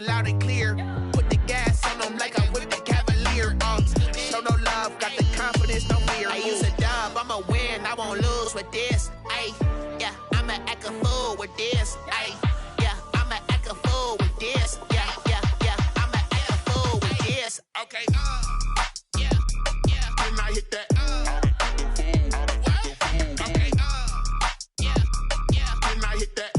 saying loud and clear. Put the gas on them like I'm with the Cavalier. Show no love, got the confidence, no fear. I use a dub, I'ma win, I won't lose with this. Ay, yeah, I'ma act a fool with this. Ay, yeah, I'ma act a fool with this. Yeah, I'ma act a fool with this. Okay, yeah, and I hit that. Okay, yeah, and I hit that.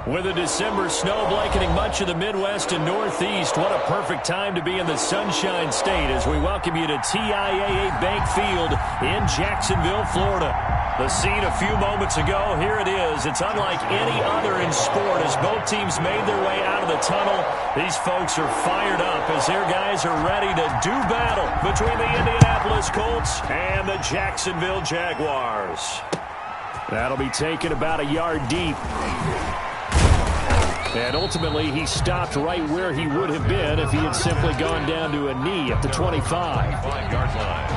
With a December snow blanketing much of the Midwest and Northeast, what a perfect time to be in the Sunshine State as we welcome you to TIAA Bank Field in Jacksonville, Florida. The scene a few moments ago, here it is. It's unlike any other in sport as both teams made their way out of the tunnel. These folks are fired up as their guys are ready to do battle between the Indianapolis Colts and the Jacksonville Jaguars. That'll be taken about a yard deep. And ultimately, he stopped right where he would have been if he had simply gone down to a knee at the 25. 5-yard line.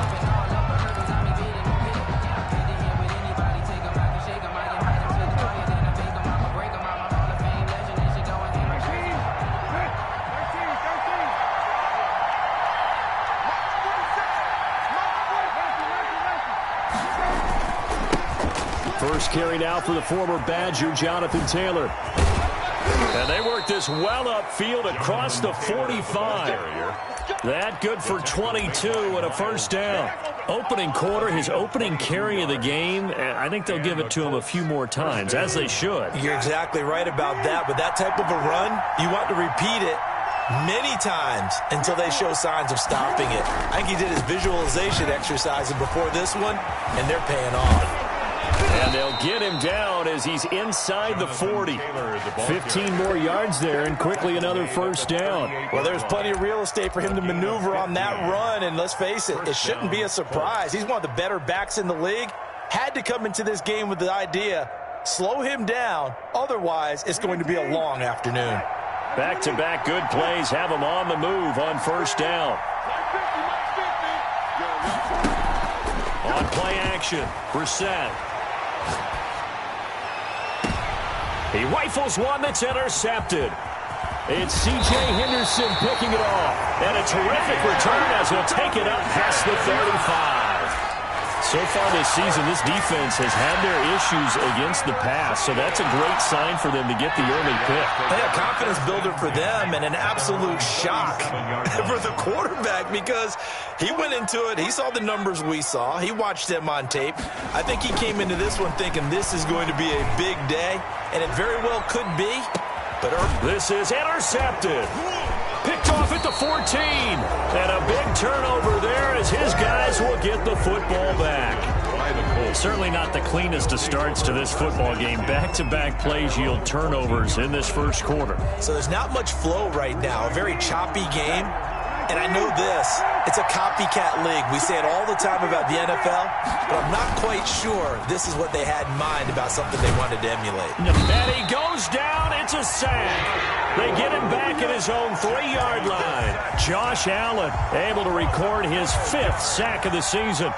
First carry now for the former Badger, Jonathan Taylor. And they work this well upfield across the 45. That good for 22 and a first down. Opening quarter, his opening carry of the game, I think they'll give it to him a few more times, as they should. You're exactly right about that. With that type of a run, you want to repeat it many times until they show signs of stopping it. I think he did his visualization exercises before this one, and they're paying off. And they'll get him down as he's inside the 40. 15 more yards there and quickly another first down. Well, there's plenty of real estate for him to maneuver on that run, and let's face it, it shouldn't be a surprise. He's one of the better backs in the league. Had to come into this game with the idea, slow him down, otherwise it's going to be a long afternoon. Back-to-back good plays have him on the move on first down. On play action, Brissett. He rifles one that's intercepted. It's C.J. Henderson picking it off. And a terrific return as he'll take it up past the 35. So far this season, this defense has had their issues against the pass, so that's a great sign for them to get the early pick. A confidence builder for them and an absolute shock for the quarterback because he went into it, he saw the numbers we saw, he watched them on tape. I think he came into this one thinking this is going to be a big day, and it very well could be. But this is intercepted. Picked off at the 14. And a big turnover there as his guys will get the football back. Certainly not the cleanest of starts to this football game. Back-to-back plays yield turnovers in this first quarter. So there's not much flow right now. A very choppy game. And I know this. It's a copycat league. We say it all the time about the NFL, but I'm not quite sure this is what they had in mind about something they wanted to emulate. And he goes down. It's a sack. They get him back at his own 3-yard line. Josh Allen able to record his 5th sack of the season.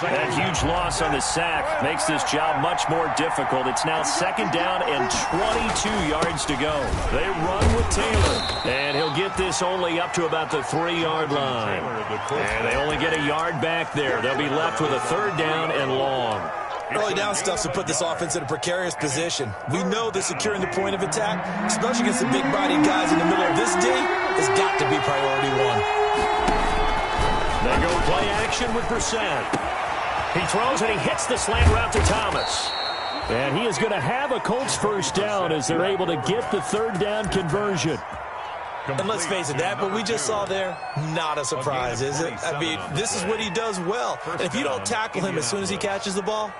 That huge loss on the sack makes this job much more difficult. It's now second down and 22 yards to go. They run with Taylor, and he'll get this only up to about the 3-yard line. And they only get a yard back there. They'll be left with a third down and long. Early down stuff to put this offense in a precarious position. We know that securing the point of attack, especially against the big-bodied guys in the middle of this D, has got to be priority one. They go play action with Brissett. He throws and he hits the slant route to Thomas. And he is going to have a Colts first down as they're able to get the third down conversion. And let's face it, that what we just saw there, not a surprise, is it? I mean, this is what he does well. And if you don't tackle him as soon as he catches the ball,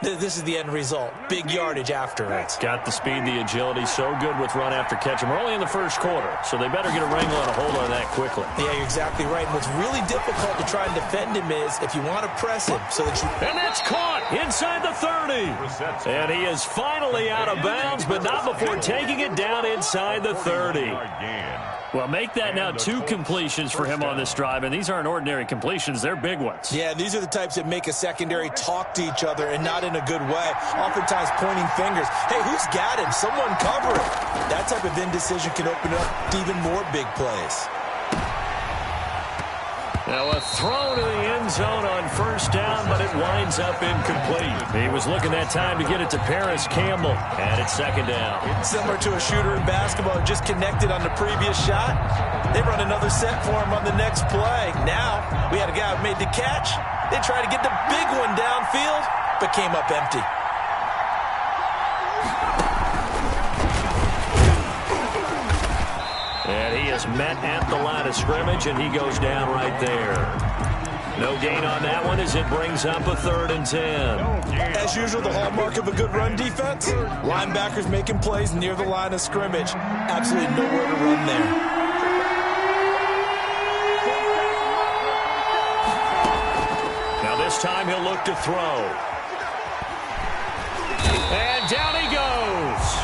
this is the end result. Big yardage afterwards. Got the speed, the agility, so good with run after catch. And we're only in the first quarter, so they better get a wrangle and a hold on that quickly. Yeah, you're exactly right. And what's really difficult to try and defend him is if you want to press him so that you... And that's caught inside the 30. And he is finally out of bounds, but not before taking it down inside the 30. Well, make that now 2 completions for him on this drive, and these aren't ordinary completions. They're big ones. Yeah, these are the types that make a secondary talk to each other and not in a good way. Oftentimes pointing fingers. Hey, who's got him? Someone cover it. That type of indecision can open up to even more big plays. Now a throw to the end zone on first down, but it winds up incomplete. He was looking that time to get it to Paris Campbell, and it's second down. Similar to a shooter in basketball who just connected on the previous shot. They run another set for him on the next play. Now we had a guy who made the catch. They tried to get the big one downfield, but came up empty. And he is met at the line of scrimmage, and he goes down right there. No gain on that one as it brings up a 3rd and 10. As usual, the hallmark of a good run defense, linebackers making plays near the line of scrimmage. Absolutely nowhere to run there. Now this time he'll look to throw. And down he goes.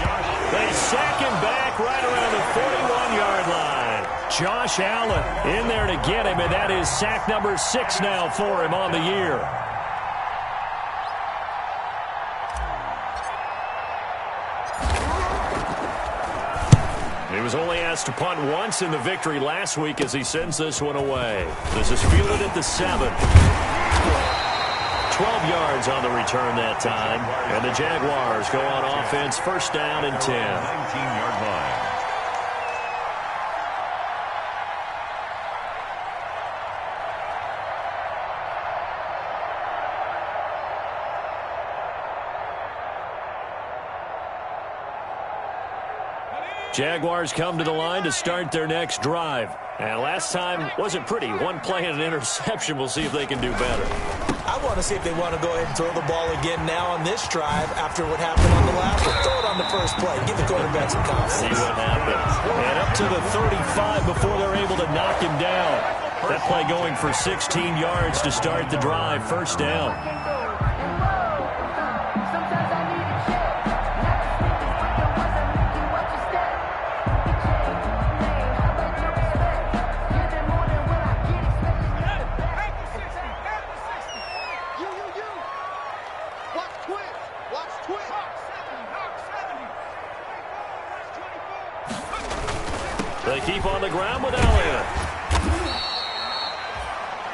They sack him back right around the 41-yard line. Josh Allen in there to get him, and that is sack number 6 now for him on the year. He was only asked to punt once in the victory last week as he sends this one away. This is fielded at the 7. 12 yards on the return that time. And the Jaguars go on offense, first down and 10. 19-yard line. Jaguars come to the line to start their next drive. And last time wasn't pretty. One play and an interception. We'll see if they can do better. I want to see if they want to go ahead and throw the ball again now on this drive after what happened on the last one. Throw it on the first play. Give the quarterback some confidence. See what happens. And up to the 35 before they're able to knock him down. That play going for 16 yards to start the drive. First down. They keep on the ground with Elliott.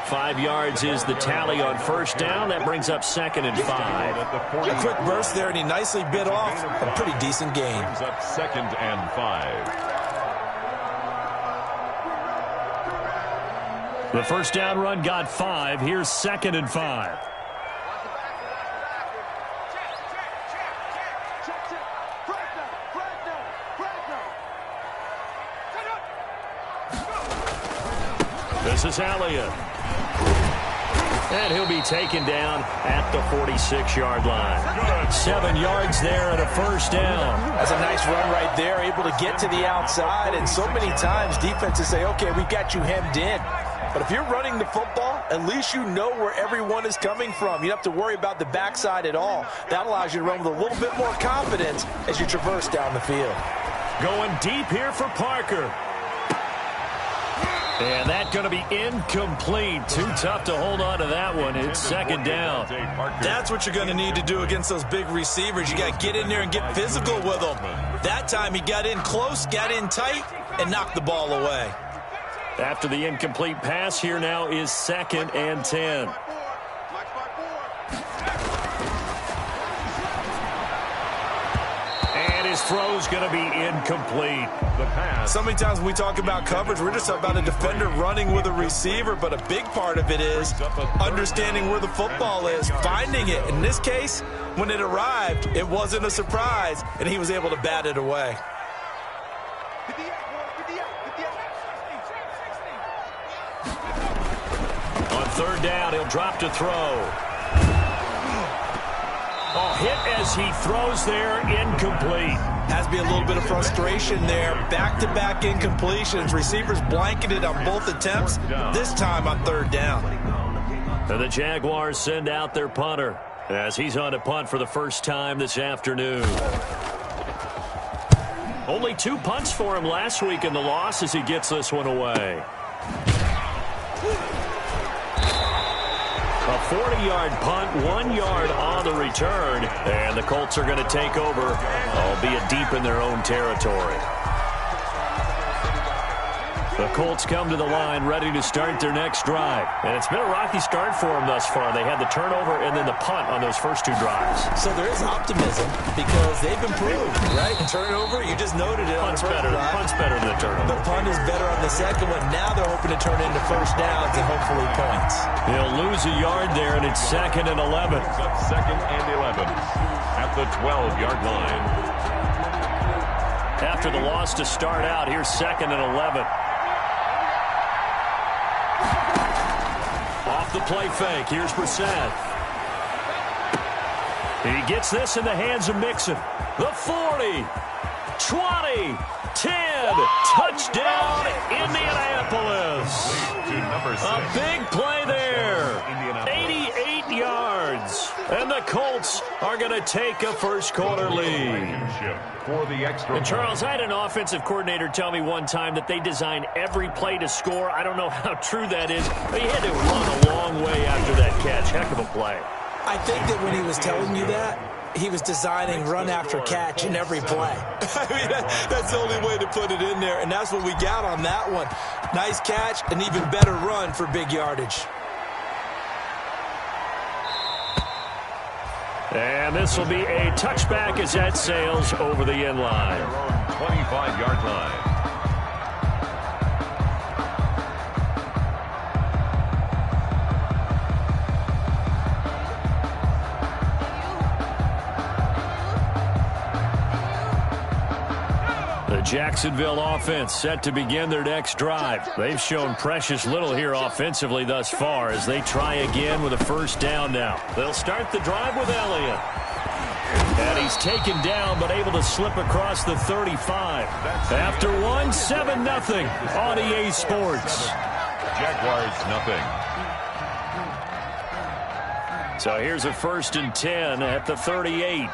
5 yards is the tally on first down. That brings up 2nd and 5. A quick burst there, and he nicely bit off a pretty decent gain. Brings up 2nd and 5. The first down run got 5. Here's 2nd and 5. This is Elliott. And he'll be taken down at the 46-yard line. 7 yards there and a first down. That's a nice run right there, able to get to the outside. And so many times defenses say, okay, we've got you hemmed in. But if you're running the football, at least you know where everyone is coming from. You don't have to worry about the backside at all. That allows you to run with a little bit more confidence as you traverse down the field. Going deep here for Parker. And that's going to be incomplete. Too tough to hold on to that one. It's second down. That's what you're going to need to do against those big receivers. You got to get in there and get physical with them. That time he got in close, got in tight, and knocked the ball away. After the incomplete pass, here now is 2nd and 10. His throw's going to be incomplete. The pass. So many times when we talk about coverage, we're just about a defender running with a receiver, but a big part of it is understanding where the football is, finding it. In this case, when it arrived, it wasn't a surprise, and he was able to bat it away. On third down, he'll drop to throw. Oh, hit as he throws there, incomplete. Has to be a little bit of frustration there. Back-to-back incompletions. Receivers blanketed on both attempts, this time on third down. And the Jaguars send out their punter as he's on to punt for the first time this afternoon. Only 2 punts for him last week in the loss as he gets this one away. A 40-yard punt, 1 yard on the return, and the Colts are going to take over, albeit deep in their own territory. The Colts come to the line ready to start their next drive. And it's been a rocky start for them thus far. They had the turnover and then the punt on those first 2 drives. So there is optimism because they've improved, right? Turnover, you just noted it. Punt's better than the turnover. The punt is better on the second one. Now they're hoping to turn it into first downs and hopefully points. He'll lose a yard there, and it's 2nd and 11. Second and 11 at the 12-yard line. After the loss to start out, here's 2nd and 11. Off the play fake. Here's Brissett. He gets this in the hands of Mixon. The 40, 20, 10. Touchdown, Indianapolis. A big play there. 88 yards. And the Colts are going to take a first-quarter lead. And Charles, I had an offensive coordinator tell me one time that they design every play to score. I don't know how true that is, but he had to run a long way after that catch. Heck of a play. I think that when he was telling you that, he was designing run after catch in every play. I mean, that's the only way to put it in there, and that's what we got on that one. Nice catch, an even better run for big yardage. And this will be a touchback as that sails over the end line. 25-yard line. The Jacksonville offense set to begin their next drive. They've shown precious little here offensively thus far as they try again with a first down now. They'll start the drive with Elliott. And he's taken down but able to slip across the 35. After 7-0 on EA Sports. Jaguars, nothing. So here's a 1st and 10 at the 38.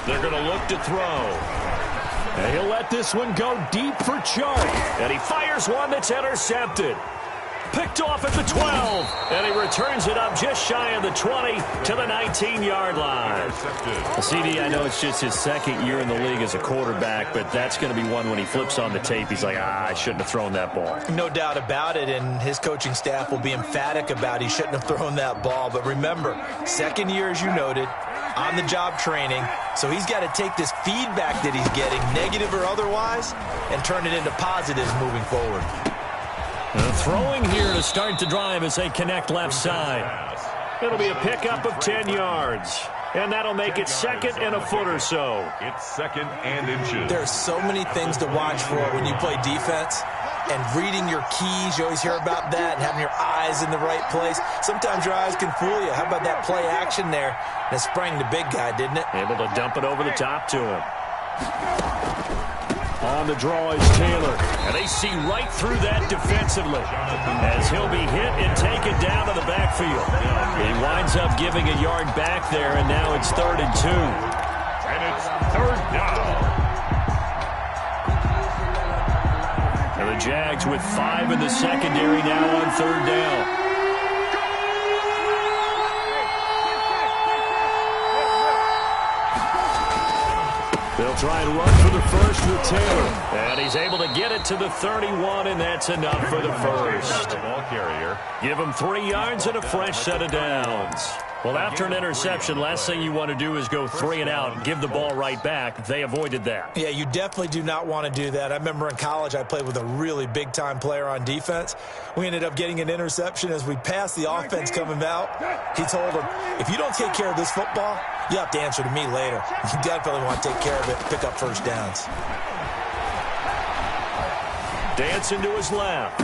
They're going to look to throw. And he'll let this one go deep for Chark. And he fires one that's intercepted. Picked off at the 12. And he returns it up just shy of the 20 to the 19-yard line. CD, I know it's just his 2nd year in the league as a quarterback, but that's going to be one when he flips on the tape. He's like, I shouldn't have thrown that ball. No doubt about it, and his coaching staff will be emphatic about he shouldn't have thrown that ball. But remember, 2nd year, as you noted, on-the-job training, so he's got to take this feedback that he's getting, negative or otherwise, and turn it into positives moving forward. Throwing here to start the drive as they connect left side. It'll be a pickup of 10 yards, and that'll make it 2nd and a foot or so. It's 2nd and inches. There's so many things to watch for when you play defense. And reading your keys, you always hear about that, and having your eyes in the right place. Sometimes your eyes can fool you. How about that play action there? And it sprang the big guy, didn't it? Able to dump it over the top to him. On the draw is Taylor. And they see right through that defensively as he'll be hit and taken down to the backfield. He winds up giving a yard back there, and now it's 3rd and 2. And it's 3rd down. And the Jags with 5 in the secondary now on 3rd down. They'll try and run for the first with Taylor. And he's able to get it to the 31, and that's enough for the first. Ball carrier. Give him 3 yards and a fresh set of downs. Well, after an interception, last thing you want to do is go 3 and out and give the ball right back. They avoided that. Yeah, you definitely do not want to do that. I remember in college I played with a really big-time player on defense. We ended up getting an interception as we passed the offense coming out. He told him, if you don't take care of this football, you have to answer to me later. You definitely want to take care of it, pick up first downs. Dancing to his left.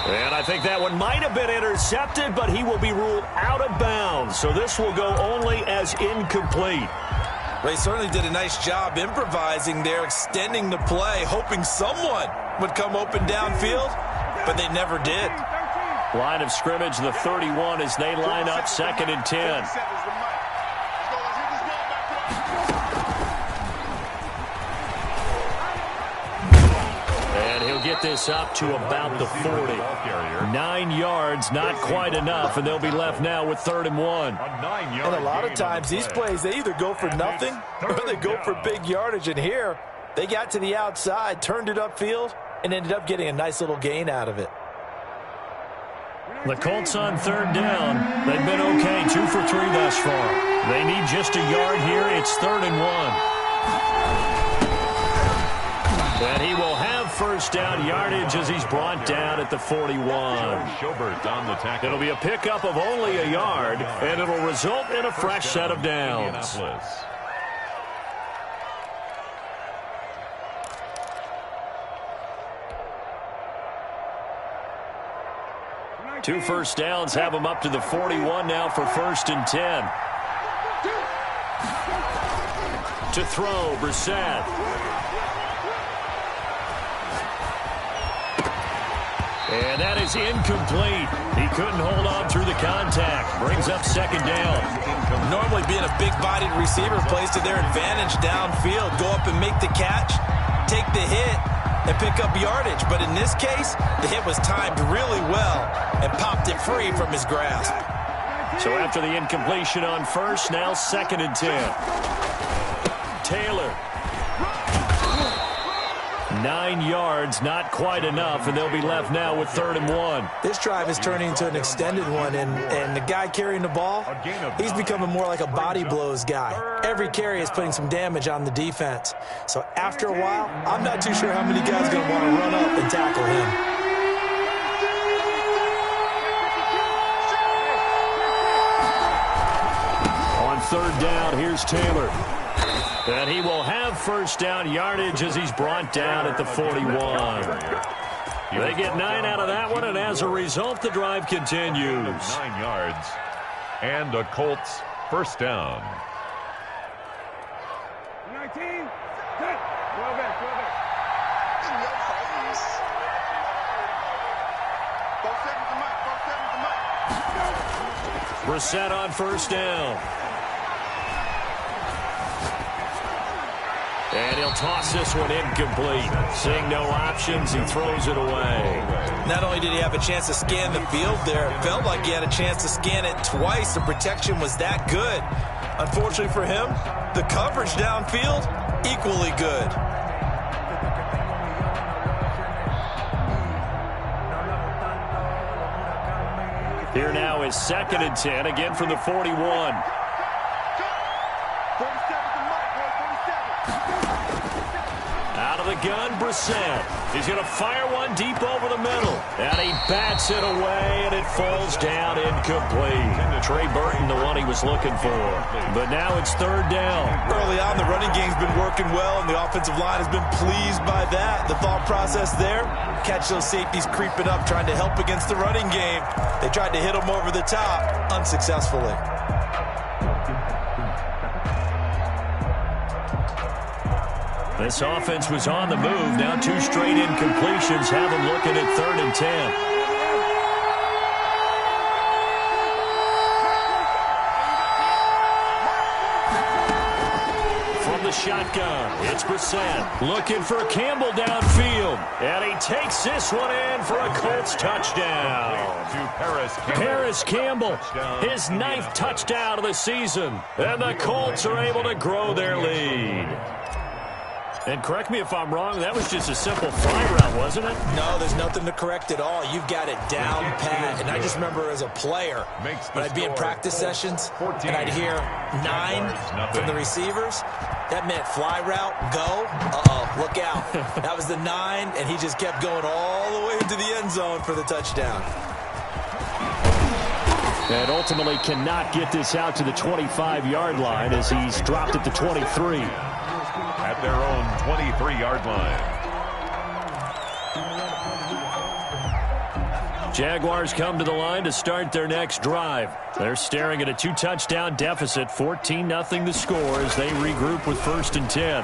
And I think that one might have been intercepted, but he will be ruled out of bounds. So this will go only as incomplete. They certainly did a nice job improvising there, extending the play, hoping someone would come open downfield, but they never did. Line of scrimmage, the 31, as they line up 2nd and 10. And he'll get this up to about the 40. 9 yards, not quite enough, and they'll be left now with 3rd and 1. And a lot of times these plays, they either go for nothing or they go for big yardage. And here, they got to the outside, turned it upfield, and ended up getting a nice little gain out of it. The Colts on 3rd down. They've been okay, 2 for 3 thus far. They need just a yard here. It's 3rd and 1. And he will have 1st down yardage as he's brought down at the 41. It'll be a pickup of only a yard, and it'll result in a fresh set of downs. 2 first downs have him up to the 41 now for 1st and 10. To throw, Brissett. And that is incomplete. He couldn't hold on through the contact. Brings up 2nd down. Normally being a big-bodied receiver plays to their advantage downfield. Go up and make the catch, take the hit, and pick up yardage. But in this case, the hit was timed really well and popped it free from his grasp. So after the incompletion on 1st, now 2nd and 10. Taylor. 9 yards, not quite enough, and they'll be left now with 3rd and 1. This drive is turning into an extended one, and the guy carrying the ball, he's becoming more like a body blows guy. Every carry is putting some damage on the defense. So after a while, I'm not too sure how many guys are going to want to run up and tackle him. On 3rd down, here's Taylor. And he will have 1st down yardage as he's brought down at the 41. They get 9 out of that one, and as a result, the drive continues. 9 yards. And the Colts 1st down. 19. Good. Go back. Brissett on 1st down. And he'll toss this one incomplete. Seeing no options, he throws it away. Not only did he have a chance to scan the field there, it felt like he had a chance to scan it twice. The protection was that good. Unfortunately for him, the coverage downfield, equally good. Here now is 2nd and 10, again from the 41. Out of the gun, Brissett. He's going to fire one deep over the middle. And he bats it away, and it falls down incomplete. Trey Burton, the one he was looking for. But now it's 3rd down. Early on, the running game's been working well, and the offensive line has been pleased by that. The thought process there, catch those safeties creeping up, trying to help against the running game. They tried to hit them over the top, unsuccessfully. This offense was on the move. Now 2 straight incompletions have them looking at 3rd and 10. From the shotgun, it's Brissett looking for Campbell downfield. And he takes this one in for a Colts touchdown. Paris Campbell, his 9th touchdown of the season. And the Colts are able to grow their lead. And correct me if I'm wrong, that was just a simple fly route, wasn't it? No, there's nothing to correct at all. You've got it down pat. And I just remember as a player, when I'd be in practice sessions, and I'd hear 9 from the receivers, that meant fly route, go, look out. That was the 9, and he just kept going all the way into the end zone for the touchdown. And ultimately cannot get this out to the 25-yard line as he's dropped at the 23. At their own 23-yard line. Jaguars come to the line to start their next drive. They're staring at a 2-touchdown deficit, 14-0 the score as they regroup with 1st and 10.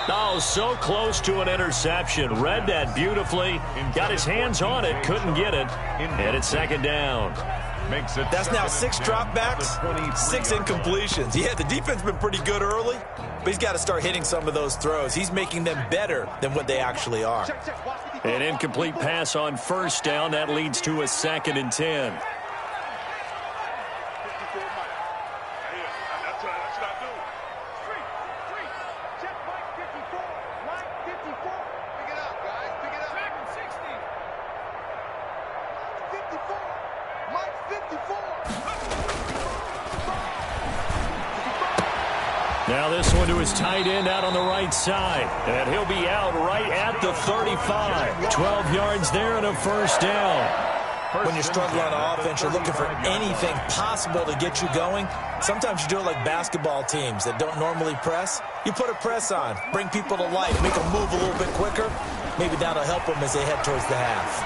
Oh, so close to an interception. Read that beautifully. Got his hands on it, couldn't get it. And it's second down. That's now 6 dropbacks, 6 incompletions. Yeah, the defense has been pretty good early, but he's got to start hitting some of those throws. He's making them better than what they actually are. An incomplete pass on first down. That leads to a 2nd and 10. Now this one to his tight end out on the right side. And he'll be out right at the 35. 12 yards there and a first down. When you're struggling on offense, you're looking for anything possible to get you going. Sometimes you do it like basketball teams that don't normally press. You put a press on, bring people to life, make them move a little bit quicker. Maybe that'll help them as they head towards the half.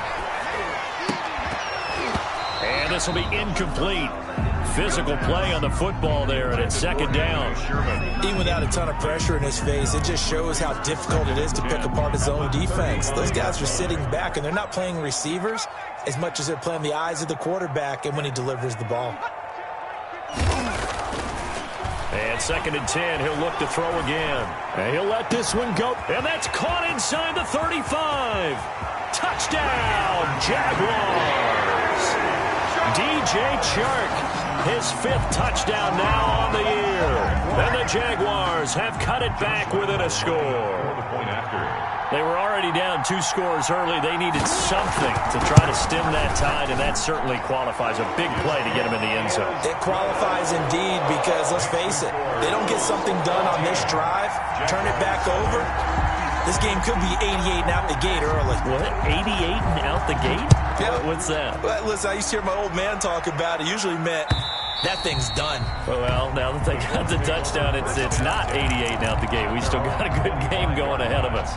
And this will be incomplete. Physical play on the football there, and it's second down. Even without a ton of pressure in his face, it just shows how difficult it is to pick apart his own defense. Those guys are sitting back, and they're not playing receivers as much as they're playing the eyes of the quarterback and when he delivers the ball. And second and 10, he'll look to throw again. And he'll let this one go, and that's caught inside the 35. Touchdown, Jaguars. DJ Chark, his 5th touchdown now on the year. And the Jaguars have cut it back within a score. They were already down 2 scores early. They needed something to try to stem that tide, and that certainly qualifies. A big play to get them in the end zone. It qualifies indeed because, let's face it, they don't get something done on this drive, turn it back over, this game could be 88 and out the gate early. What? 88 and out the gate? Yeah. What's that? Well, listen, I used to hear my old man talk about it. Usually meant that thing's done. Well, now that they got the touchdown, it's not 88 and out the gate. We still got a good game going ahead of us.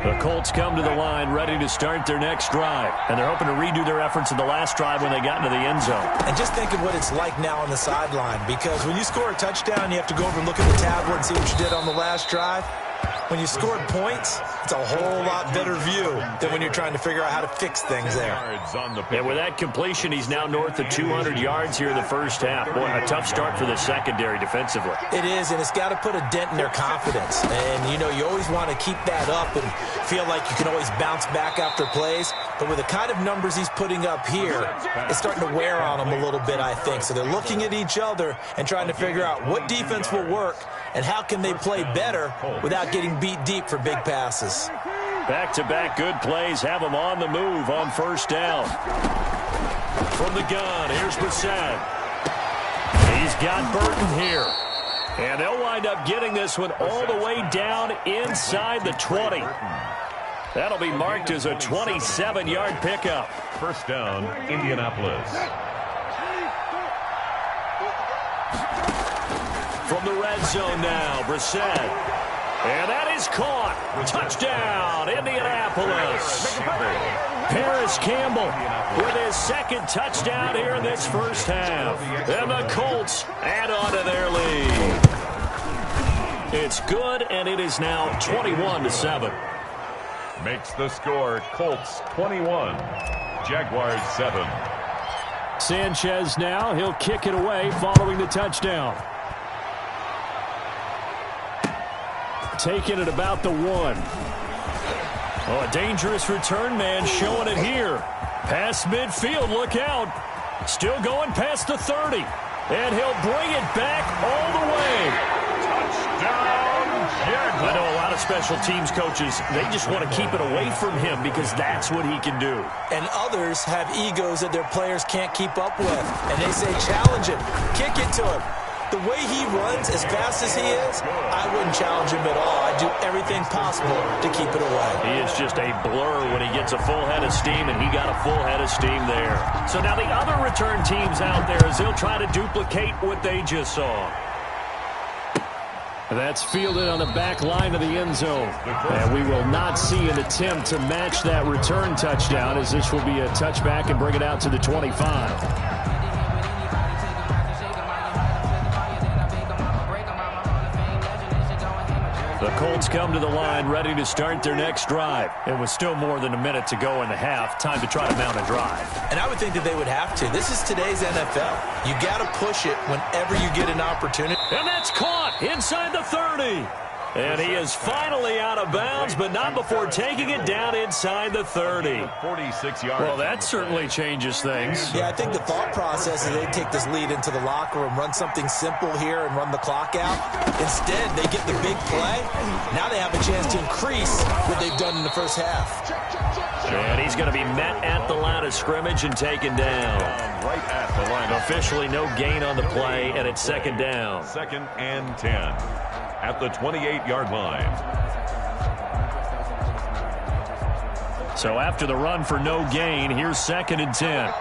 The Colts come to the line ready to start their next drive. And they're hoping to redo their efforts in the last drive when they got into the end zone. And just think of what it's like now on the sideline. Because when you score a touchdown, you have to go over and look at the tablet and see what you did on the last drive. When you scored points, it's a whole lot better view than when you're trying to figure out how to fix things there. And with that completion, he's now north of 200 yards here in the first half. Boy, a tough start for the secondary defensively. It is, and it's got to put a dent in their confidence. And, you know, you always want to keep that up and feel like you can always bounce back after plays. But with the kind of numbers he's putting up here, it's starting to wear on them a little bit, I think. So they're looking at each other and trying to figure out what defense will work and how can they play better without getting beat deep for big passes. Back-to-back good plays have them on the move on first down. From the gun, here's Brissett. He's got Burton here. And they'll wind up getting this one all the way down inside the 20. That'll be marked as a 27-yard pickup. First down, Indianapolis. From the red zone now, Brissett. And that is caught. Touchdown, Indianapolis. Paris Campbell with his 2nd touchdown here in this first half. And the Colts add on to their lead. It's good, and it is now 21-7. Makes the score Colts 21, Jaguars 7. Sanchez now, he'll kick it away following the touchdown. Taking it about the 1. Oh, a dangerous return man showing it here. Past midfield, look out. Still going past the 30. And he'll bring it back all the way. Touchdown, Jaguars. I know a lot of special teams coaches, they just want to keep it away from him because that's what he can do. And others have egos that their players can't keep up with. And they say, challenge him, kick it to him. The way he runs, as fast as he is, I wouldn't challenge him at all. I'd do everything possible to keep it away. He is just a blur when he gets a full head of steam, and he got a full head of steam there. So now the other return teams out there as they'll try to duplicate what they just saw. That's fielded on the back line of the end zone. And we will not see an attempt to match that return touchdown, as this will be a touchback and bring it out to the 25. The Colts come to the line ready to start their next drive. It was still more than a minute to go in the half. Time to try to mount a drive. And I would think that they would have to. This is today's NFL. You got to push it whenever you get an opportunity. And that's caught inside the 30. And he is finally out of bounds, but not before taking it down inside the 30. 46 yards. Well, that certainly changes things. Yeah, I think the thought process is they take this lead into the locker room, run something simple here and run the clock out. Instead, they get the big play. Now they have a chance to increase what they've done in the first half. And he's going to be met at the line of scrimmage and taken down. Right at the line. Officially no gain on the play, and it's second down. 2nd and 10 at the 28-yard line. So after the run for no gain, here's 2nd and 10.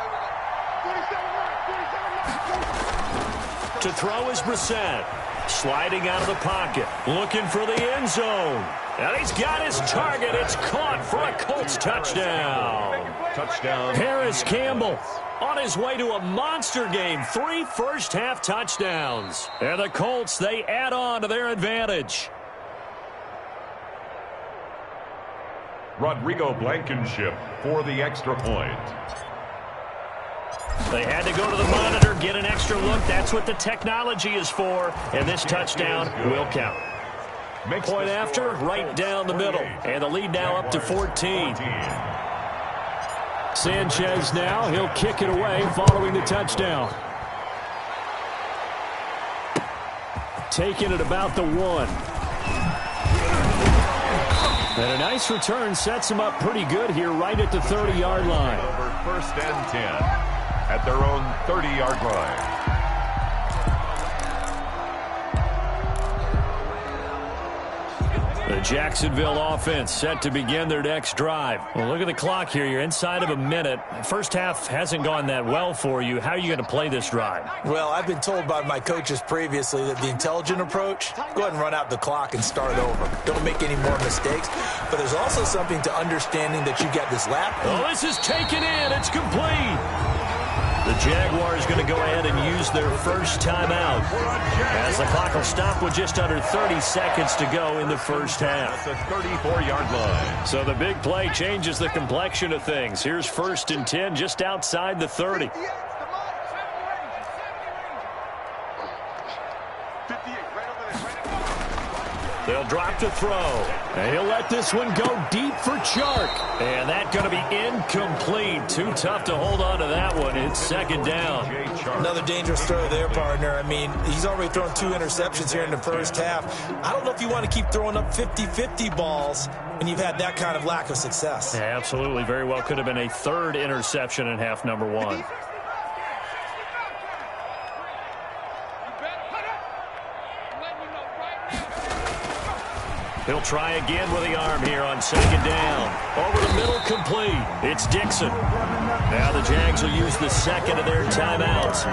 To throw is Brissett. Sliding out of the pocket. Looking for the end zone. And he's got his target. It's caught for a Colts touchdown. Touchdown. Harris Campbell on his way to a monster game. 3 first-half touchdowns. And the Colts, they add on to their advantage. Rodrigo Blankenship for the extra point. They had to go to the monitor, get an extra look. That's what the technology is for. And this touchdown will count. Point after, right down the middle. And the lead now up to 14. Sanchez now, he'll kick it away following the touchdown. Taking it about the 1. And a nice return sets him up pretty good here right at the 30-yard line. Over 1st and 10 at their own 30-yard line. The Jacksonville offense set to begin their next drive. Well, look at the clock here. You're inside of a minute. First half hasn't gone that well for you. How are you going to play this drive? Well, I've been told by my coaches previously that the intelligent approach, go ahead and run out the clock and start over. Don't make any more mistakes. But there's also something to understanding that you got this lap. Oh, this is taken in. It's complete. The Jaguars going to go ahead and use their first timeout as the clock will stop with just under 30 seconds to go in the first half. That's a 34-yard line. So the big play changes the complexion of things. Here's 1st and 10 just outside the 30. They'll drop to throw. And he'll let this one go deep for Chark. And that's going to be incomplete. Too tough to hold on to that one. It's 2nd down. Another dangerous throw there, partner. I mean, he's already thrown 2 interceptions here in the first half. I don't know if you want to keep throwing up 50-50 balls when you've had that kind of lack of success. Yeah, absolutely. Very well could have been a 3rd interception in half number 1. He'll try again with the arm here on 2nd down. Over the middle, complete. It's Dixon. Now the Jags will use the 2nd of their timeouts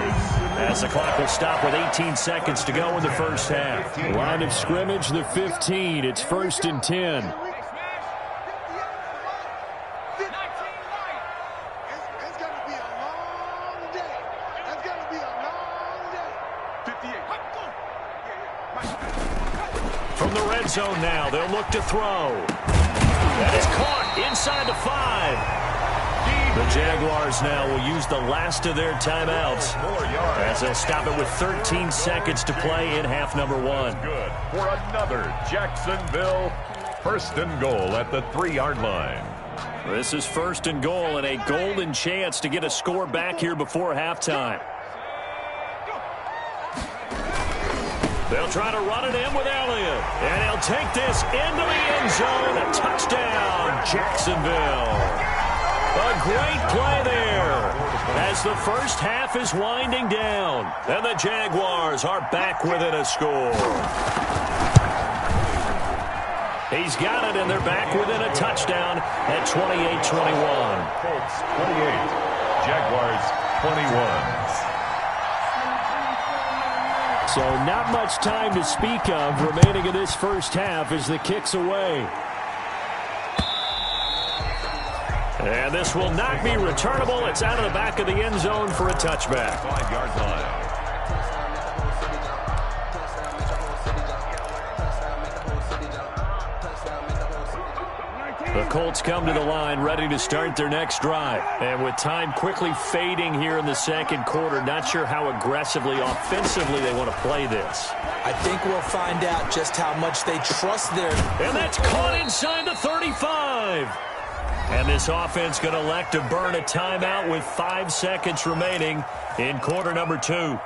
as the clock will stop with 18 seconds to go in the first half. Line of scrimmage, the 15. It's 1st and 10. From the red zone now, they'll look to throw. That is caught inside the 5. The Jaguars now will use the last of their timeouts as they'll stop it with 13 seconds to play in half number 1. Good for another Jacksonville 1st and goal at the 3-yard line. This is 1st and goal and a golden chance to get a score back here before halftime. They'll try to run it in with Elliott. And he'll take this into the end zone. A touchdown, Jacksonville. A great play there as the first half is winding down. And the Jaguars are back within a score. He's got it, and they're back within a touchdown at 28-21. Colts 28, Jaguars 21. So not much time to speak of remaining in this first half as the kick's away. And this will not be returnable. It's out of the back of the end zone for a touchback. 5-yard line. The Colts come to the line ready to start their next drive. And with time quickly fading here in the second quarter, not sure how aggressively, offensively they want to play this. I think we'll find out just how much they trust their... And that's caught inside the 35. And this offense going to elect to burn a timeout with 5 seconds remaining in quarter number 2.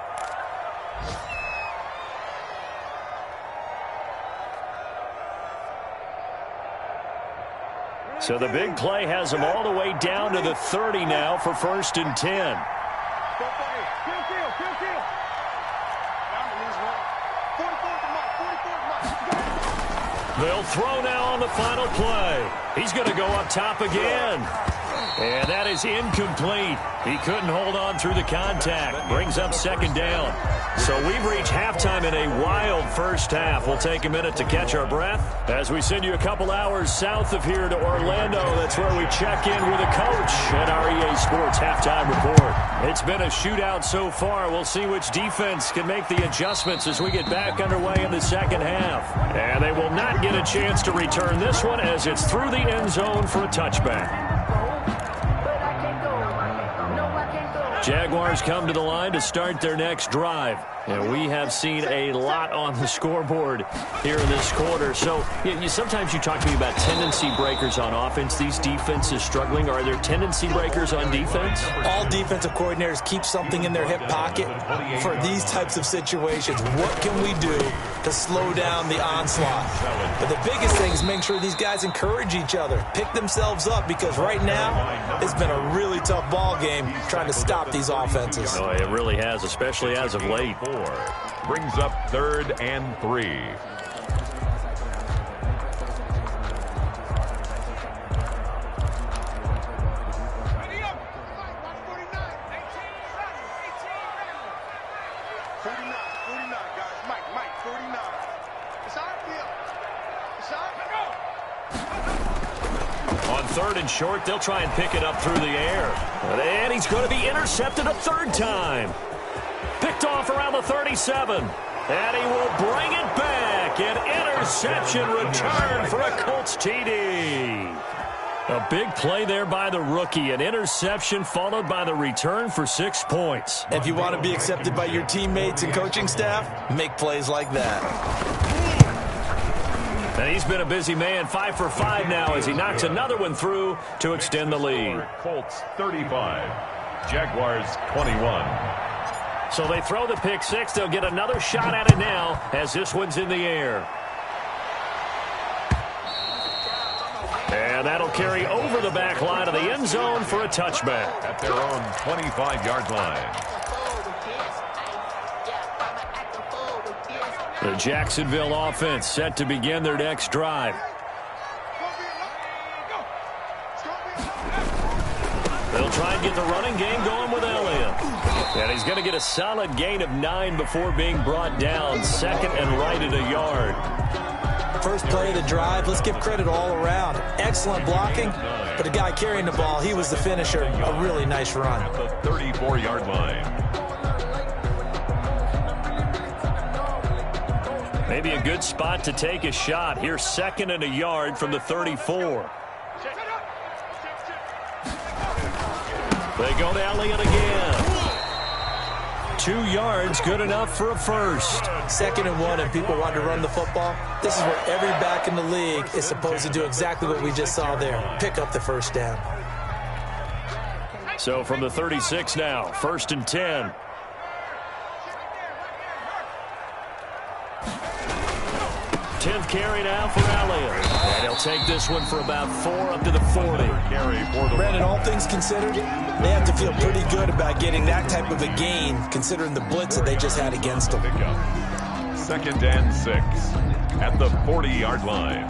So the big play has them all the way down to the 30 now for 1st and 10. They'll throw now on the final play. He's going to go up top again. And that is incomplete. He couldn't hold on through the contact. Brings up 2nd down. So we've reached halftime in a wild first half. We'll take a minute to catch our breath as we send you a couple hours south of here to Orlando. That's where we check in with a coach at our EA Sports Halftime Report. It's been a shootout so far. We'll see which defense can make the adjustments as we get back underway in the second half. And they will not get a chance to return this one as it's through the end zone for a touchback. Jaguars come to the line to start their next drive. And we have seen a lot on the scoreboard here in this quarter. So sometimes you talk to me about tendency breakers on offense. These defenses struggling. Are there tendency breakers on defense? All defensive coordinators keep something in their hip pocket for these types of situations. What can we do to slow down the onslaught? But the biggest thing is making sure these guys encourage each other, pick themselves up, because right now it's been a really tough ball game trying to stop these offenses. Oh, it really has, especially as of late. Brings up 3rd and 3. On 3rd and short, they'll try and pick it up through the air. And he's going to be intercepted a 3rd time. Picked off around the 37. And he will bring it back. An interception return for a Colts TD. A big play there by the rookie. An interception followed by the return for 6 points. If you want to be accepted by your teammates and coaching staff, make plays like that. And he's been a busy man, 5 for 5 now as he knocks another one through to extend the lead. Colts 35, Jaguars 21. So they throw the pick 6. They'll get another shot at it now as this one's in the air. And that'll carry over the back line of the end zone for a touchback. At their own 25-yard line. The Jacksonville offense set to begin their next drive. They'll try and get the running game going with Elliott. And he's going to get a solid gain of 9 before being brought down. 2nd and right at a yard. First play of the drive, let's give credit all around. Excellent blocking, but the guy carrying the ball, he was the finisher. A really nice run. At the 34-yard line. Maybe a good spot to take a shot. Here's 2nd and a yard from the 34. They go to Elliott again. 2 yards, good enough for a first. 2nd and 1, and people want to run the football. This is where every back in the league is supposed to do exactly what we just saw there. Pick up the first down. So from the 36 now, 1st and 10. Tenth carry now for Elliott. And he'll take this one for about 4 up to the 40. Brandon, all things considered, they have to feel pretty good about getting that type of a gain, considering the blitz that they just had against them. 2nd and 6 at the 40-yard line.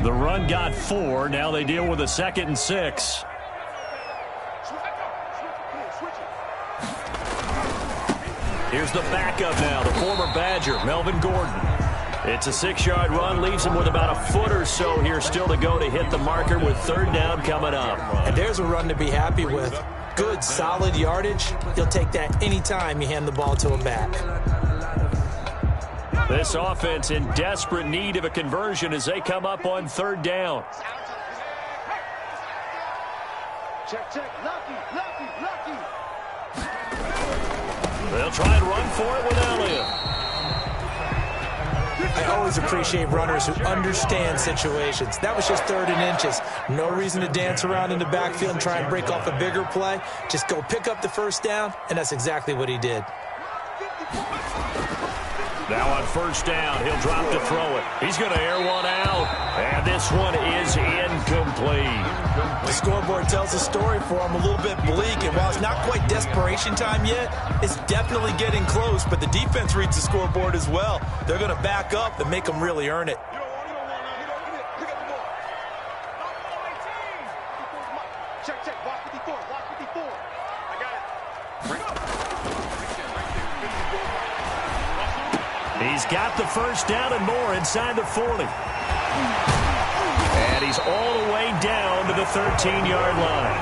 The run got 4. Now they deal with a 2nd and 6. Here's the backup now, the former Badger, Melvin Gordon. It's a 6-yard run, leaves him with about a foot or so here still to go to hit the marker with 3rd down coming up. And there's a run to be happy with. Good, solid yardage. He'll take that anytime you hand the ball to him back. This offense in desperate need of a conversion as they come up on third down. Check, check. Lucky. They'll try and run for it with Elliott. I always appreciate runners who understand situations. That was just 3rd and inches. No reason to dance around in the backfield and try and break off a bigger play. Just go pick up the first down, and that's exactly what he did. Now on first down, he'll drop to throw it. He's going to air one out, and this one is incomplete. The scoreboard tells the story for him, a little bit bleak, and while it's not quite desperation time yet, it's definitely getting close, but the defense reads the scoreboard as well. They're going to back up and make them really earn it. Check, check. Block 54. Block 54. I got it. Bring up. He's got the first down and more inside the 40. And he's all the way down to the 13-yard line.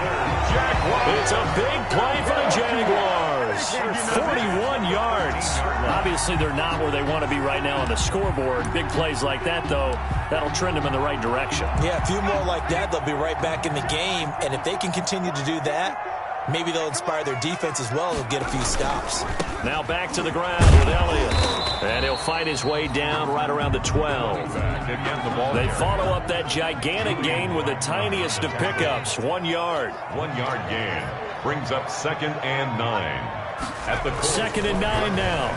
It's a big play for the Jaguars. 41 yards. Obviously, they're not where they want to be right now on the scoreboard. Big plays like that, though, that'll trend them in the right direction. Yeah, a few more like that, they'll be right back in the game. And if they can continue to do that, maybe they'll inspire their defense as well. They'll get a few stops. Now back to the ground with Elliott. And he'll fight his way down right around the 12. They follow up that gigantic gain with the tiniest of pickups, 1 yard. 1 yard gain brings up 2nd and 9. At the 2nd and 9 now.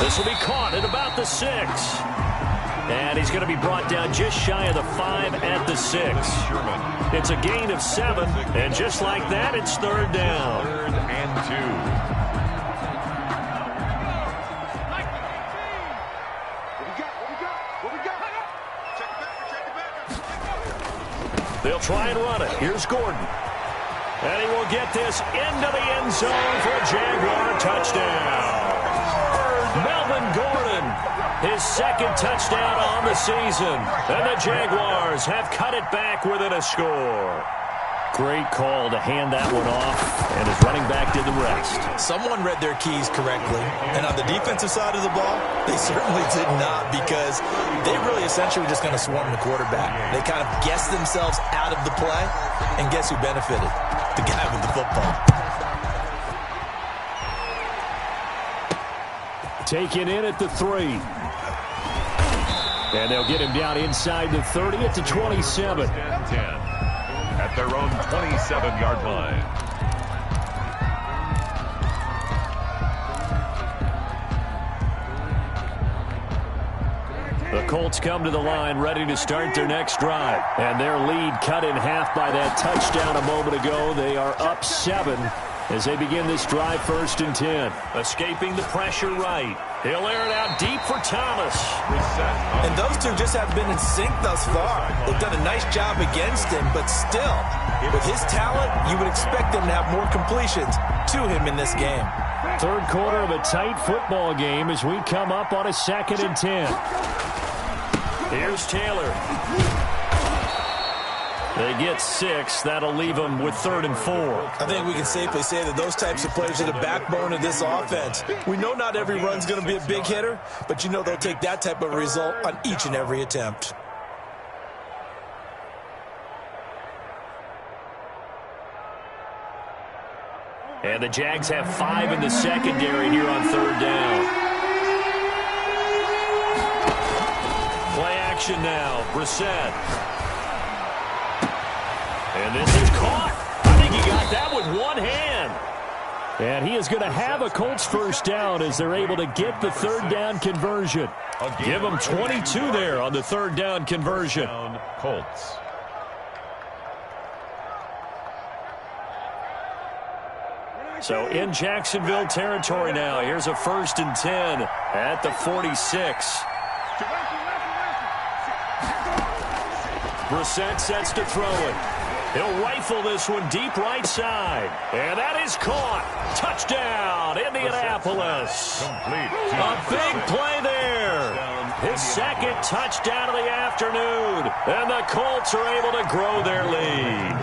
This will be caught at about the 6. And he's going to be brought down just shy of the 5 at the 6. It's a gain of 7, and just like that, it's 3rd down. 3rd and 2. What we got? Check it back. They'll try and run it. Here's Gordon. And he will get this into the end zone for a Jaguar touchdown. Melvin Gordon, his 2nd touchdown on the season. And the Jaguars have cut it back within a score. Great call to hand that one off, and his running back did the rest. Someone read their keys correctly, and on the defensive side of the ball, they certainly did not, because they really essentially were just going to swarm the quarterback. They kind of guessed themselves out of the play, and guess who benefited? The guy with the football. Taken in at the 3. And they'll get him down inside the 30 at the 27. 10. At their own 27-yard line. The Colts come to the line ready to start their next drive. And their lead cut in half by that touchdown a moment ago. They are up 7 as they begin this drive, 1st and 10. Escaping the pressure right. He'll air it out deep for Thomas. And those two just have been in sync thus far. They've done a nice job against him, but still, with his talent, you would expect them to have more completions to him in this game. 3rd quarter of a tight football game as we come up on a 2nd and 10. Here's Taylor. They get 6. That'll leave them with 3rd and 4. I think we can safely say that those types of players are the backbone of this offense. We know not every run's going to be a big hitter, but you know they'll take that type of result on each and every attempt. And the Jags have 5 in the secondary here on 3rd down. Play action now. Brissett. And this is caught. I think he got that with one hand. And he is going to have a Colts first down as they're able to get the 3rd down conversion. Give them 22 there on the 3rd down conversion. Colts. So in Jacksonville territory now. Here's a 1st and 10 at the 46. Brissett sets to throw it. He'll rifle this one deep right side. And that is caught. Touchdown, Indianapolis. A big play there. His 2nd touchdown of the afternoon. And the Colts are able to grow their lead.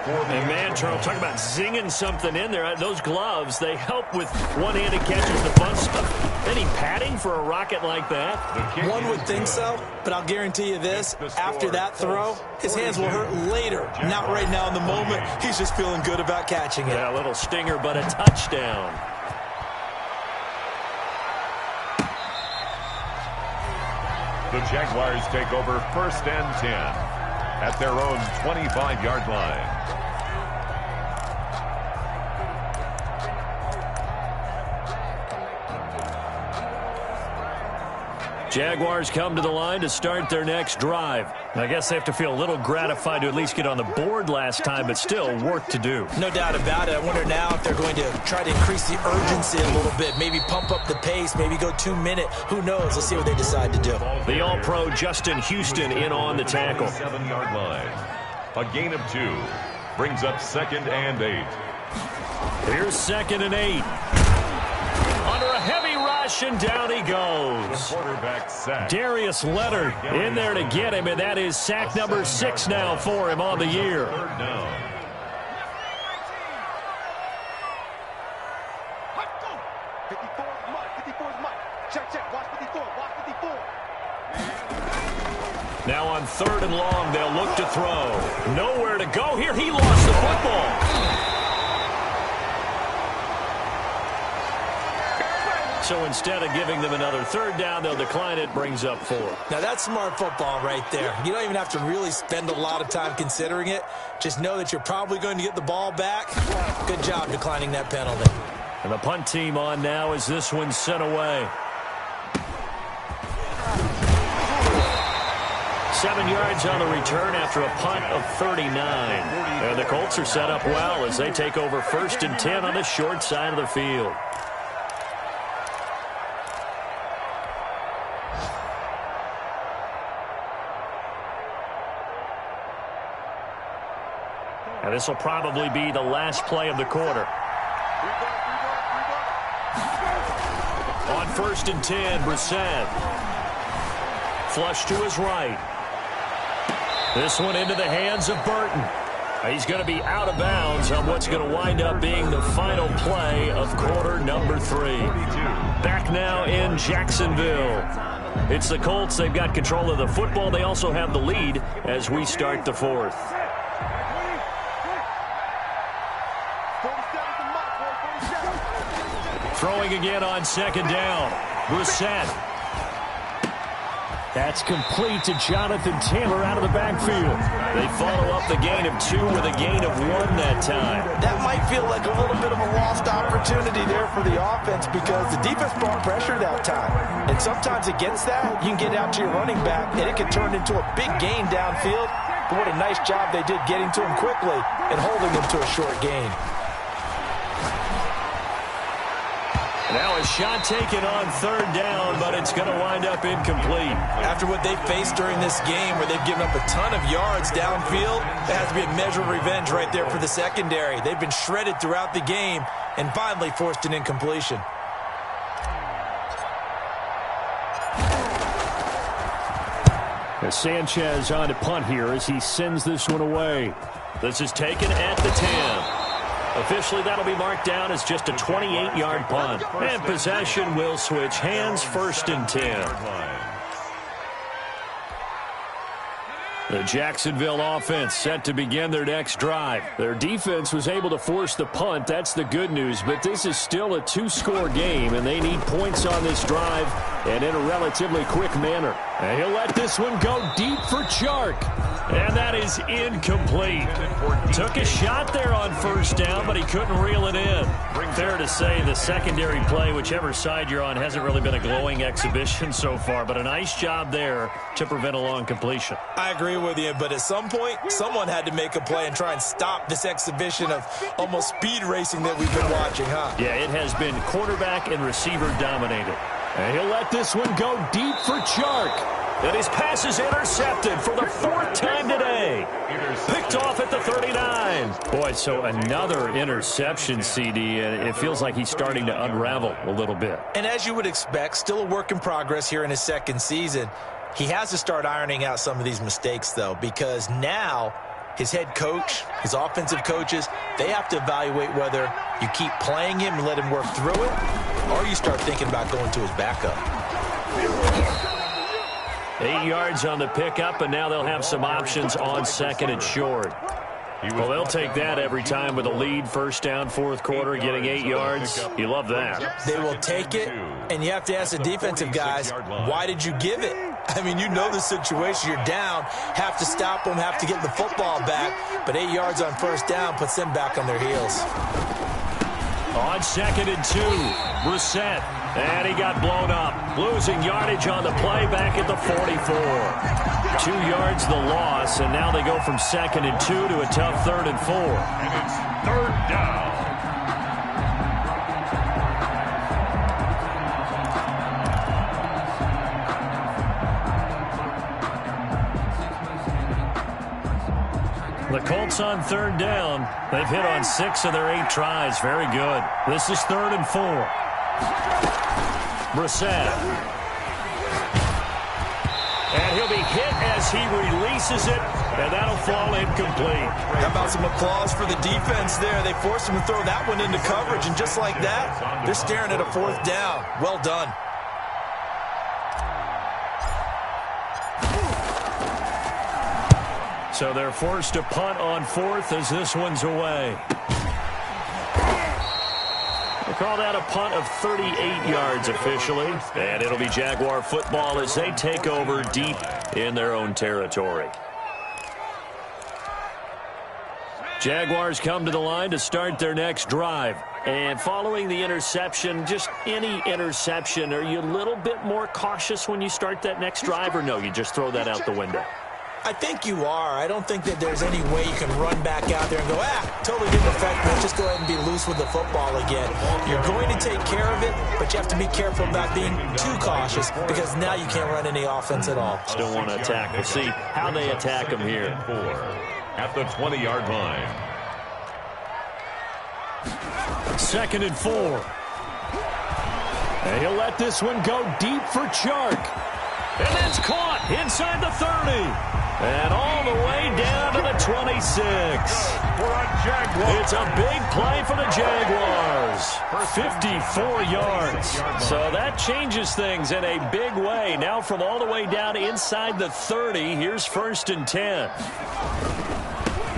And man, Charles, talk about zinging something in there. Those gloves, they help with one-handed catches, the fun stuff. Any padding for a rocket like that? One would think so, but I'll guarantee you this. After that throw, his hands will hurt later. Not right now in the moment. He's just feeling good about catching it. Yeah, a little stinger, but a touchdown. The Jaguars take over 1st and 10 at their own 25-yard line. Jaguars come to the line to start their next drive. I guess they have to feel a little gratified to at least get on the board last time, but still work to do. No doubt about it. I wonder now if they're going to try to increase the urgency a little bit, maybe pump up the pace, maybe go 2-minute. Who knows? Let's see what they decide to do. The All-Pro Justin Houston in on the tackle. 7-yard line. A gain of 2 brings up 2nd and 8. Here's 2nd and 8. Under a heavy rush, and down he goes. The quarterback sack. Darius Leonard in there to get him, and that is sack number 6 now for him on the year. 3rd down. Now on 3rd and long, they'll look to throw. Nowhere to go here. He lost the football. So instead of giving them another 3rd down, they'll decline it, brings up 4. Now that's smart football right there. You don't even have to really spend a lot of time considering it. Just know that you're probably going to get the ball back. Good job declining that penalty. And the punt team on now as this one's sent away. 7 yards on the return after a punt of 39. And the Colts are set up well as they take over 1st and 10 on the short side of the field. And this will probably be the last play of the quarter. On 1st and 10, Brissett. Flush to his right. This one into the hands of Burton. He's going to be out of bounds on what's going to wind up being the final play of quarter number 3. Back now in Jacksonville. It's the Colts. They've got control of the football. They also have the lead as we start the 4th. Throwing again on 2nd down. Brissett. That's complete to Jonathan Taylor out of the backfield. They follow up the gain of 2 with a gain of 1 that time. That might feel like a little bit of a lost opportunity there for the offense because the defense brought pressure that time. And sometimes against that, you can get out to your running back, and it can turn into a big gain downfield. But what a nice job they did getting to him quickly and holding him to a short gain. Now a shot taken on 3rd down, but it's going to wind up incomplete. After what they faced during this game where they've given up a ton of yards downfield, there has to be a measure of revenge right there for the secondary. They've been shredded throughout the game and finally forced an incompletion. Sanchez on to punt here as he sends this one away. This is taken at the 10. Officially, that'll be marked down as just a 28-yard punt. And possession will switch hands, 1st and 10. The Jacksonville offense set to begin their next drive. Their defense was able to force the punt. That's the good news. But this is still a 2-score game, and they need points on this drive and in a relatively quick manner. And he'll let this one go deep for Chark. And that is incomplete. Took a shot there on 1st down, but he couldn't reel it in. Fair to say the secondary play, whichever side you're on, hasn't really been a glowing exhibition so far, but a nice job there to prevent a long completion. I agree with you, but at some point, someone had to make a play and try and stop this exhibition of almost speed racing that we've been watching, huh? Yeah, it has been quarterback and receiver dominated. And he'll let this one go deep for Chark. And his pass is intercepted for the 4th time today. Picked off at the 39. Boy, so another interception, CD, and it feels like he's starting to unravel a little bit. And as you would expect, still a work in progress here in his 2nd season. He has to start ironing out some of these mistakes, though, because now his head coach, his offensive coaches, they have to evaluate whether you keep playing him and let him work through it, or you start thinking about going to his backup. 8 yards on the pickup, and now they'll have some options on second and short. Well, they'll take that every time with a lead, first down, fourth quarter, getting 8 yards. You love that. They will take it, and you have to ask the defensive guys, why did you give it? I mean, you know the situation. You're down, have to stop them, have to get the football back, but 8 yards on first down puts them back on their heels. On second and 2, Brissett, and he got blown up. Losing yardage on the play back at the 44. 2 yards the loss, and now they go from second and 2 to a tough third and 4. And it's third down. The Colts on third down. They've hit on 6 of their 8 tries. Very good. This is third and 4. Brissett. And he'll be hit as he releases it, and that'll fall incomplete. How about some applause for the defense there? They forced him to throw that one into coverage, and just like that, they're staring at a fourth down. Well done. So they're forced to punt on fourth as this one's away. They call that a punt of 38 yards officially, and it'll be Jaguar football as they take over deep in their own territory. Jaguars come to the line to start their next drive. And following the interception, just any interception, are you a little bit more cautious when you start that next drive, or no, you just throw that out the window? I think you are. I don't think that there's any way you can run back out there and go, totally didn't affect me. Let's just go ahead and be loose with the football again. You're going to take care of it, but you have to be careful about being too cautious because now you can't run any offense at all. Still want to attack. We'll see how they attack them here. At the 20-yard line. Second and 4. And he'll let this one go deep for Chark. And that's caught inside the 30. And all the way down to the 26. It's a big play for the Jaguars. 54 yards. So that changes things in a big way. Now from all the way down inside the 30, here's first and 10.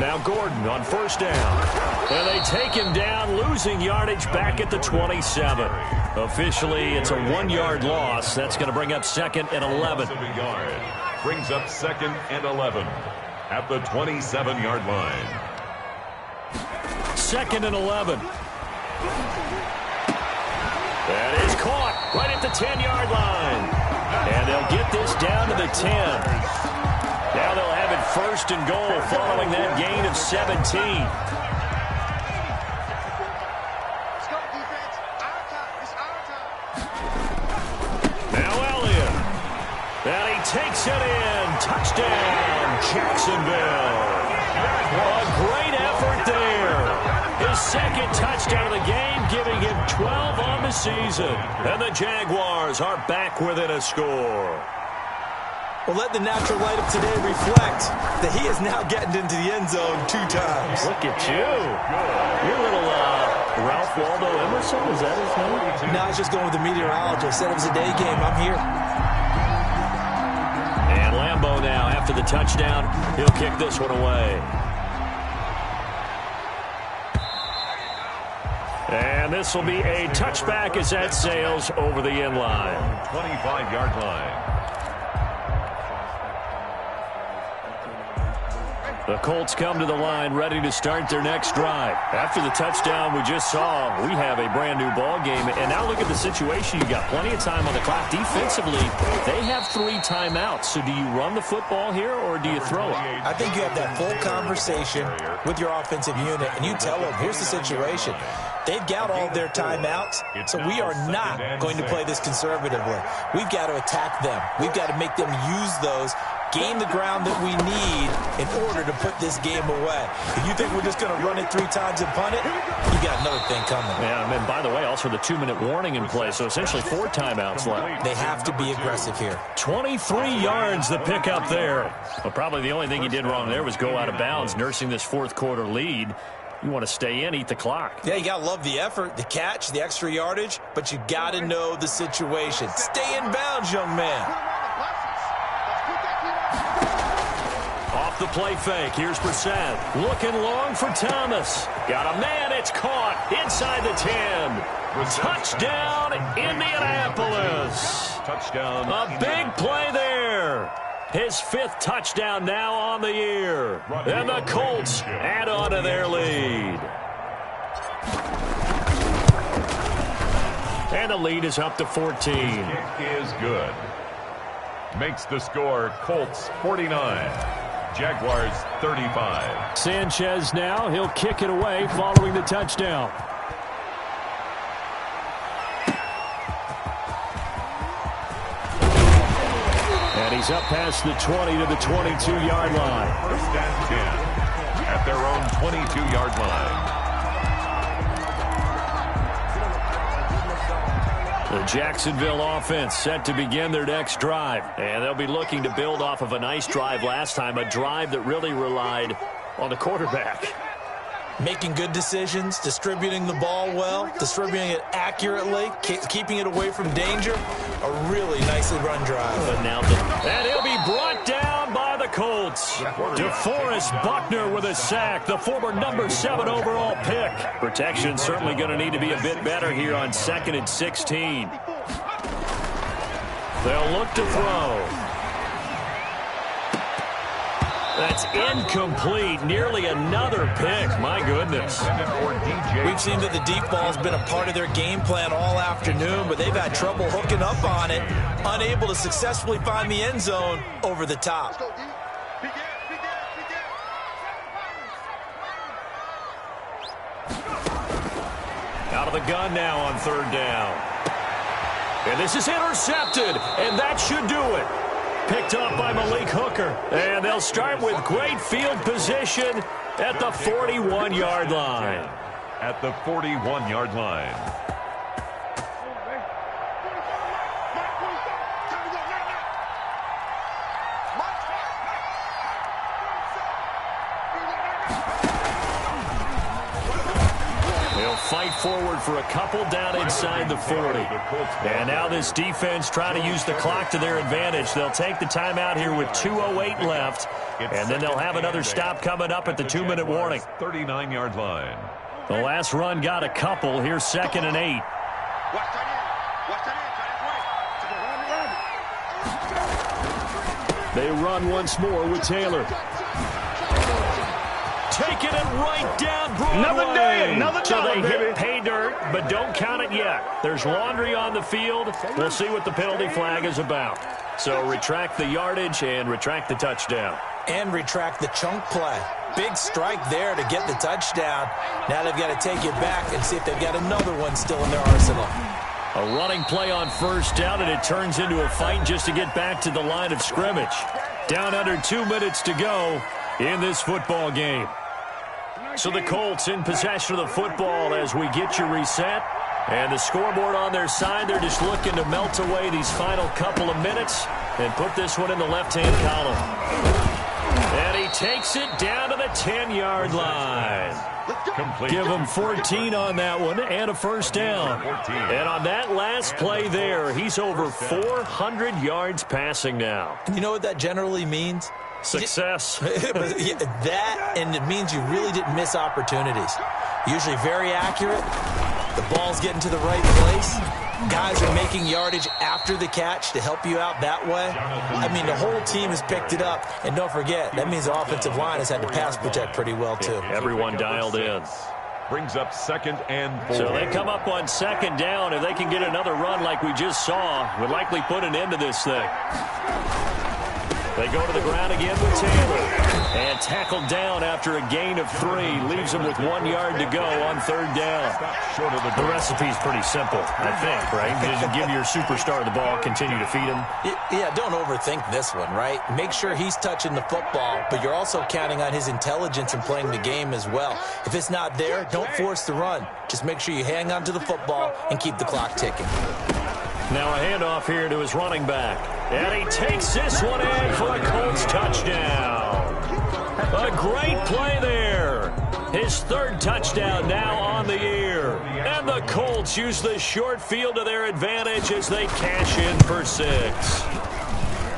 Now Gordon on first down. And they take him down, losing yardage back at the 27. Officially, it's a 1-yard loss. That's going to bring up second and 11. Brings up second and 11 at the 27-yard line. Second and 11. That is caught right at the 10-yard line. And they'll get this down to the 10. Now they'll have it first and goal following that gain of 17. Takes it in. Touchdown, Jacksonville. A great effort there. His second touchdown of the game, giving him 12 on the season. And the Jaguars are back within a score. Well, let the natural light of today reflect that he is now getting into the end zone 2 times. Look at you. You're a little Ralph Waldo Emerson, is that his name? No, I was just going with the meteorologist. Said it was a day game. I'm here. And Lambeau now, after the touchdown, he'll kick this one away. And this will be a touchback as that sails over the end line. 25-yard line. The Colts come to the line ready to start their next drive. After the touchdown we just saw, we have a brand-new ball game. And now look at the situation. You got plenty of time on the clock. Defensively, they have 3 timeouts. So do you run the football here or do you throw it? I think you have that full conversation with your offensive unit, and you tell them, here's the situation. They've got all their timeouts, so we are not going to play this conservatively. We've got to attack them. We've got to make them use those gain the ground that we need in order to put this game away. If you think we're just going to run it 3 times and punt it, you got another thing coming. Yeah, and by the way, also the 2-minute warning in play, so essentially 4 timeouts left. They have to be aggressive here. 23 yards the pick up there. Well, probably the only thing he did wrong there was go out of bounds, nursing this fourth quarter lead. You want to stay in, eat the clock. Yeah, you got to love the effort, the catch, the extra yardage, but you got to know the situation. Stay in bounds, young man. Off the play fake. Here's Brissett. Looking long for Thomas. Got a man. It's caught inside the 10. Touchdown, Indianapolis. Touchdown. A big play there. His 5th touchdown now on the year. And the Colts add on to their lead. And the lead is up to 14. Kick is good. Makes the score Colts 49. Jaguars 35. Sanchez now. He'll kick it away following the touchdown. And he's up past the 20 to the 22-yard line. First and 10 at their own 22-yard line. The Jacksonville offense set to begin their next drive. And they'll be looking to build off of a nice drive last time, a drive that really relied on the quarterback. Making good decisions, distributing the ball well, distributing it accurately, keeping it away from danger. A really nicely run drive. And he'll be brought down by the Colts. DeForest Buckner with a sack, the former number 7 overall pick. Protection certainly going to need to be a bit better here on 2nd and 16. They'll look to throw. That's incomplete. Nearly another pick. My goodness. We've seen that the deep ball's been a part of their game plan all afternoon, but they've had trouble hooking up on it, unable to successfully find the end zone over the top. Out of the gun now on 3rd down. And this is intercepted, and that should do it. Picked up by Malik Hooker. And they'll start with great field position at the 41-yard line. At the 41-yard line. Fight forward for a couple down inside the 40. And now this defense trying to use the clock to their advantage. They'll take the timeout here with 2:08 left. And then they'll have another stop coming up at the 2-minute warning. 39-yard line. The last run got a couple. Here's 2nd and 8. They run once more with Taylor. Taking it right down Broadway. Another day, another so dollar, they baby. hit pay dirt, but don't count it yet. There's laundry on the field. We'll see what the penalty flag is about. So retract the yardage and retract the touchdown. And retract the chunk play. Big strike there to get the touchdown. Now they've got to take it back and see if they've got another one still in their arsenal. A running play on 1st down, and it turns into a fight just to get back to the line of scrimmage. Down under 2 minutes to go in this football game. So the Colts in possession of the football as we get you reset. And the scoreboard on their side, they're just looking to melt away these final couple of minutes and put this one in the left-hand column. And he takes it down to the 10-yard line. Complete. Give him 14 on that one and a 1st down. And on that last play there, he's over 400 yards passing now. You know what that generally means? Success. That, and it means you really didn't miss opportunities. Usually very accurate. The ball's getting to the right place. Guys are making yardage after the catch to help you out that way. I mean, the whole team has picked it up. And don't forget, that means the offensive line has had to pass protect pretty well, too. Everyone dialed in. Brings up 2nd and 4. So they come up on 2nd down. If they can get another run like we just saw, would likely put an end to this thing. They go to the ground again with Taylor. And tackled down after a gain of 3. Leaves him with 1 yard to go on 3rd down. The recipe's pretty simple, I think, right? Just give your superstar the ball, continue to feed him. Yeah, don't overthink this one, right? Make sure he's touching the football, but you're also counting on his intelligence in playing the game as well. If it's not there, don't force the run. Just make sure you hang on to the football and keep the clock ticking. Now a handoff here to his running back. And he takes this one in for a Colts touchdown. A great play there. His 3rd touchdown now on the year. And the Colts use the short field to their advantage as they cash in for 6.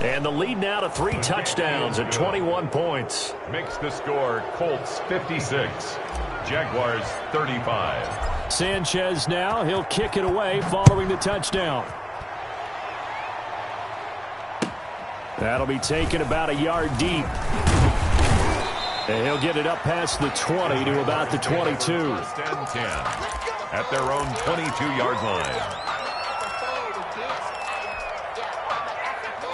And the lead now to 3 touchdowns at 21 points. Makes the score Colts 56, Jaguars 35. Sanchez now, he'll kick it away following the touchdown. That'll be taken about a yard deep. And he'll get it up past the 20 to about the 22. 1st and 10 at their own 22-yard line.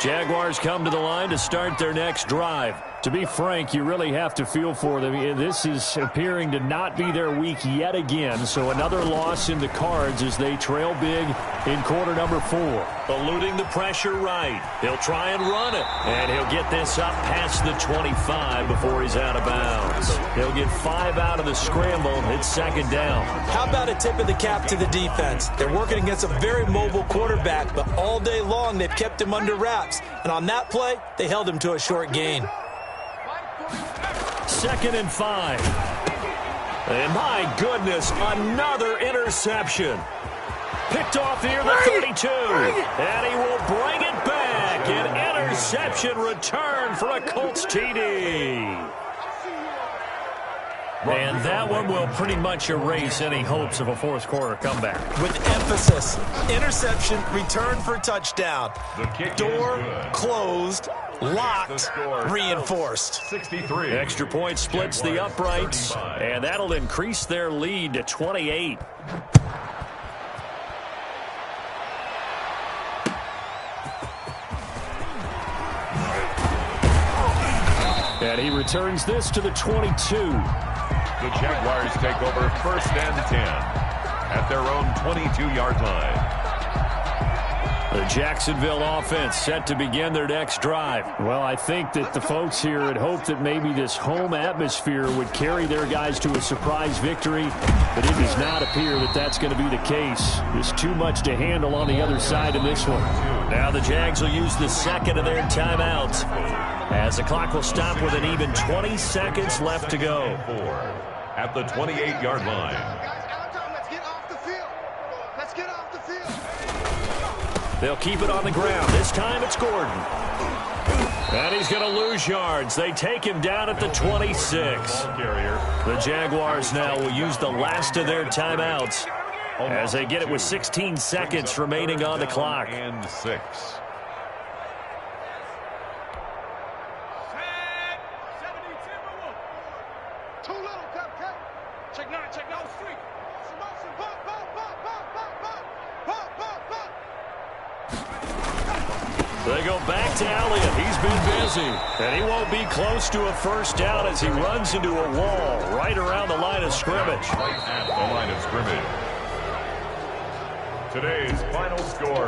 Jaguars come to the line to start their next drive. To be frank, you really have to feel for them. This is appearing to not be their week yet again, so another loss in the cards as they trail big in quarter number 4. Eluding the pressure right. He'll try and run it, and he'll get this up past the 25 before he's out of bounds. He'll get 5 out of the scramble. It's 2nd down. How about a tip of the cap to the defense? They're working against a very mobile quarterback, but all day long they've kept him under wraps. And on that play, they held him to a short gain. 2nd and 5. And my goodness, another interception. Picked off near the 32. And he will bring it back. An interception return for a Colts TD. And that one will pretty much erase any hopes of a 4th quarter comeback. With emphasis, interception, return for touchdown. Door closed, locked, reinforced. 63. Extra point splits the uprights, and that'll increase their lead to 28. And he returns this to the 22. The Jaguars take over 1st and 10 at their own 22-yard line. The Jacksonville offense set to begin their next drive. Well, I think that the folks here had hoped that maybe this home atmosphere would carry their guys to a surprise victory, but it does not appear that that's going to be the case. There's too much to handle on the other side of this one. Now the Jags will use the 2nd of their timeouts as the clock will stop with an even 20 seconds left to go. At the 28-yard line. Let's get off the field. Let's get off the field. They'll keep it on the ground. This time it's Gordon. And he's going to lose yards. They take him down at the 26. The Jaguars now will use the last of their timeouts as they get it with 16 seconds remaining on the clock. And 6. They go back to Elliott. He's been busy. And he won't be close to a 1st down as he runs into a wall right around the line of scrimmage. Right at the line of scrimmage. Today's final score,